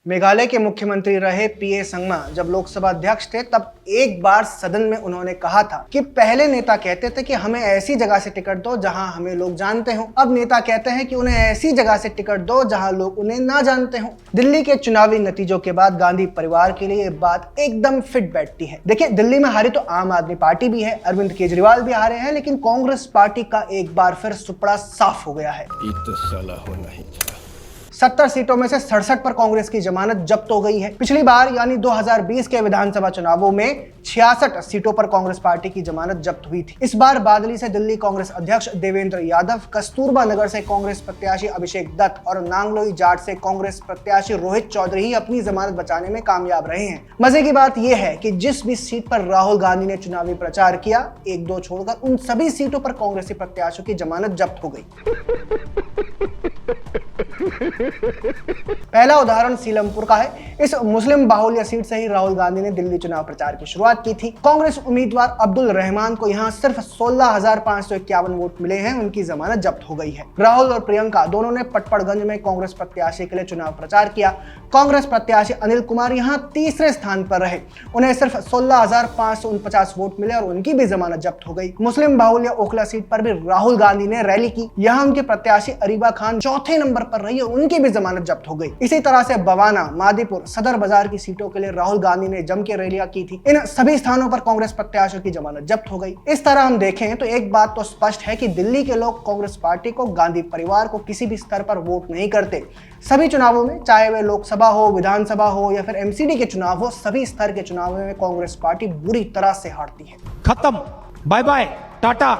मेघालय के मुख्यमंत्री रहे पीए संगमा जब लोकसभा अध्यक्ष थे तब एक बार सदन में उन्होंने कहा था कि पहले नेता कहते थे कि हमें ऐसी जगह से टिकट दो जहां हमें लोग जानते हो। अब नेता कहते हैं कि उन्हें ऐसी जगह से टिकट दो जहां लोग उन्हें ना जानते हो। दिल्ली के चुनावी नतीजों के बाद गांधी परिवार के लिए ये बात एकदम फिट बैठती है। देखिए, दिल्ली में हारी तो आम आदमी पार्टी भी है, अरविंद केजरीवाल भी हारे हैं, लेकिन कांग्रेस पार्टी का एक बार फिर सुपड़ा साफ हो गया है। 70 सीटों में से 67 पर कांग्रेस की जमानत जब्त हो गई है। पिछली बार यानी 2020 के विधानसभा चुनावों में 66 सीटों पर कांग्रेस पार्टी की जमानत जब्त हुई थी। इस बार बादली से दिल्ली कांग्रेस अध्यक्ष देवेंद्र यादव, कस्तूरबा नगर से कांग्रेस प्रत्याशी अभिषेक दत्त और नांगलोई जाट से कांग्रेस प्रत्याशी रोहित चौधरी ही अपनी जमानत बचाने में कामयाब रहे हैं। मजे की बात यह है कि जिस भी सीट पर राहुल गांधी ने चुनावी प्रचार किया, एक दो छोड़कर उन सभी सीटों पर कांग्रेसी प्रत्याशियों की जमानत जब्त हो गई। पहला उदाहरण सीलमपुर का है। इस मुस्लिम बाहुल्य सीट से ही राहुल गांधी ने दिल्ली चुनाव प्रचार की शुरुआत की थी। कांग्रेस उम्मीदवार अब्दुल रहमान को यहां सिर्फ 16,551 वोट मिले हैं, उनकी जमानत जब्त हो गई है। राहुल और प्रियंका दोनों ने पटपड़गंज में कांग्रेस प्रत्याशी के लिए चुनाव प्रचार किया। कांग्रेस प्रत्याशी अनिल कुमार यहां तीसरे स्थान पर रहे, उन्हें सिर्फ 16,549 वोट मिले और उनकी भी जमानत जब्त हो गई। मुस्लिम बाहुल्य ओखला सीट पर भी राहुल गांधी ने रैली की, यहां उनके प्रत्याशी अरीबा खान चौथे नंबर पर रही और उनकी भी जमानत जब्त हो गई। इसी तरह से बवाना, मादीपुर, सदर बाजार की सीटों के लिए राहुल गांधी ने जम के रैलियां की थी। इन सभी स्थानों पर कांग्रेस प्रत्याशियों की जमानत जब्त हो गई। इस तरह हम देखें तो एक बात तो स्पष्ट है कि दिल्ली के लोग कांग्रेस पार्टी को, गांधी परिवार को किसी भी स्तर पर वोट नहीं करते। सभी चुनावों में, चाहे वे लोकसभा हो, विधानसभा हो या फिर एमसीडी के चुनाव हो, सभी स्तर के चुनावों में कांग्रेस पार्टी बुरी तरह से हारती है। खत्म, bye bye, tata,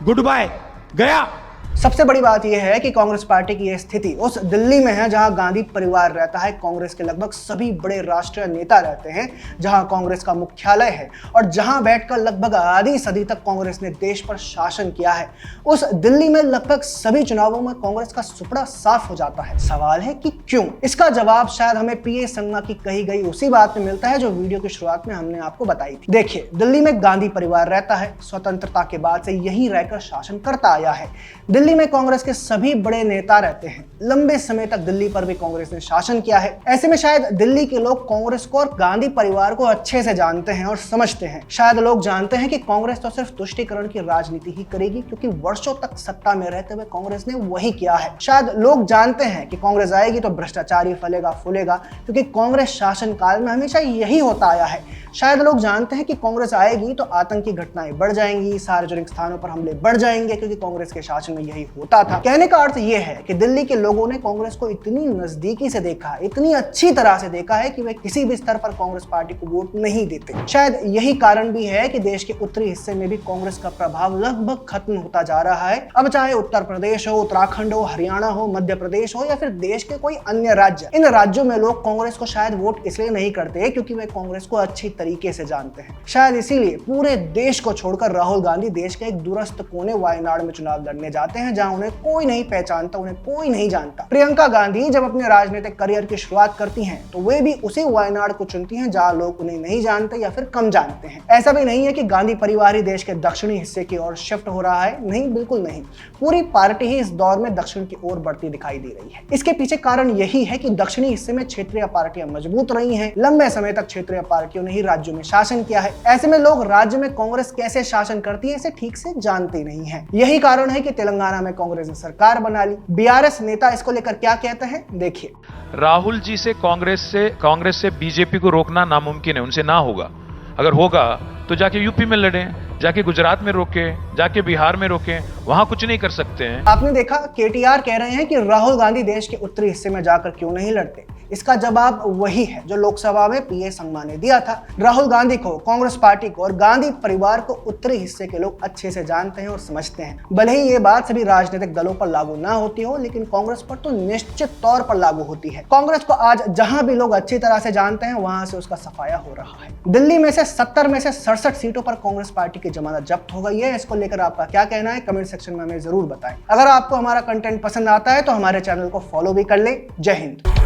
goodbye, गया। सबसे बड़ी बात यह है कि कांग्रेस पार्टी की यह स्थिति उस दिल्ली में है जहां गांधी परिवार रहता है, कांग्रेस के लगभग सभी बड़े राष्ट्रीय नेता रहते हैं, जहां कांग्रेस का मुख्यालय है और जहां बैठकर लगभग आधी सदी तक कांग्रेस ने देश पर शासन किया है। उस दिल्ली में लगभग सभी चुनावों में कांग्रेस का सुपड़ा साफ हो जाता है। सवाल है कि क्यों? इसका जवाब शायद हमें पीए संगमा की कही गई उसी बात में मिलता है जो वीडियो की शुरुआत में हमने आपको बताई थी। देखिए, दिल्ली में गांधी परिवार रहता है, स्वतंत्रता के बाद से यही रहकर शासन करता आया है। दिल्ली में कांग्रेस के सभी बड़े नेता रहते हैं, लंबे समय तक दिल्ली पर भी कांग्रेस ने शासन किया है। ऐसे में शायद दिल्ली के लोग कांग्रेस को और गांधी परिवार को अच्छे से जानते हैं और समझते हैं। शायद लोग जानते हैं कि कांग्रेस तो सिर्फ तुष्टीकरण की राजनीति ही करेगी, क्योंकि वर्षों तक सत्ता में रहते हुए कांग्रेस ने वही किया है। शायद लोग जानते हैं कि कांग्रेस आएगी तो भ्रष्टाचार ही फलेगा फूलेगा, क्योंकि कांग्रेस शासन काल में हमेशा यही होता आया है। शायद लोग जानते हैं कि कांग्रेस आएगी तो आतंकी घटनाएं बढ़ जाएंगी, सार्वजनिक स्थानों पर हमले बढ़ जाएंगे, क्योंकि कांग्रेस के शासन में यही होता था। कहने का अर्थ यह है कि दिल्ली के लोगों ने कांग्रेस को इतनी नजदीकी से देखा, इतनी अच्छी तरह से देखा है कि वे किसी भी स्तर पर कांग्रेस पार्टी को वोट नहीं देते। शायद यही कारण भी है कि देश के उत्तरी हिस्से में भी कांग्रेस का प्रभाव लगभग खत्म होता जा रहा है। अब चाहे उत्तर प्रदेश हो, उत्तराखंड हो, हरियाणा हो, मध्य प्रदेश हो या फिर देश के कोई अन्य राज्य, इन राज्यों में लोग कांग्रेस को शायद वोट इसलिए नहीं करते क्योंकि वे कांग्रेस को अच्छी तरीके से जानते हैं। शायद इसीलिए पूरे देश को छोड़कर राहुल गांधी देश के एक दूरस्थ कोने वायनाड में चुनाव लड़ने जाते हैं, जहां उन्हें कोई नहीं पहचानता, उन्हें कोई नहीं जानता। प्रियंका गांधी जब अपने राजनीतिक करियर की शुरुआत करती हैं तो वे भी उसी वायनाड को चुनती हैं जहां लोग उन्हें नहीं जानते या फिर कम जानते हैं। ऐसा भी नहीं है कि गांधी परिवार ही देश के दक्षिणी हिस्से की ओर शिफ्ट हो रहा है, नहीं, बिल्कुल नहीं। पूरी पार्टी ही इस दौर में दक्षिण की ओर बढ़ती दिखाई दे रही है। इसके पीछे कारण यही है कि दक्षिणी हिस्से में क्षेत्रीय पार्टियां मजबूत रही हैं, लंबे समय तक क्षेत्रीय पार्टियों ने ही राज्यों में शासन किया है। ऐसे में लोग राज्य में कांग्रेस कैसे शासन करती है इसे ठीक से जानते नहीं है। यही कारण है कि तेलंगाना में कांग्रेस ने सरकार बना ली। बीआरएस नेता इसको लेकर क्या कहते हैं, देखिए। राहुल जी से कांग्रेस से बीजेपी को रोकना नामुमकिन है, उनसे ना होगा। अगर होगा तो जाके यूपी में लड़ें, जाके गुजरात में रोके, जाके बिहार में रोके, वहां कुछ नहीं कर सकते हैं। आपने देखा, केटीआर कह रहे हैं कि राहुल गांधी देश के उत्तरी हिस्से में जाकर क्यों नहीं लड़ते। इसका जवाब वही है जो लोकसभा में पीए संगमा ने दिया था। राहुल गांधी को, कांग्रेस पार्टी को और गांधी परिवार को उत्तरी हिस्से के लोग अच्छे से जानते हैं और समझते हैं। भले ही ये बात सभी राजनीतिक दलों पर लागू ना होती हो, लेकिन कांग्रेस पर तो निश्चित तौर पर लागू होती है। कांग्रेस को आज जहां भी लोग अच्छी तरह से जानते हैं, वहां से उसका सफाया हो रहा है। दिल्ली में से 70 में से 67 सीटों पर कांग्रेस पार्टी की जमानत जब्त हो गई है। इसको लेकर आपका क्या कहना है, कमेंट सेक्शन में हमें जरूर बताएं। अगर आपको हमारा कंटेंट पसंद आता है तो हमारे चैनल को फॉलो भी कर ले। जय हिंद।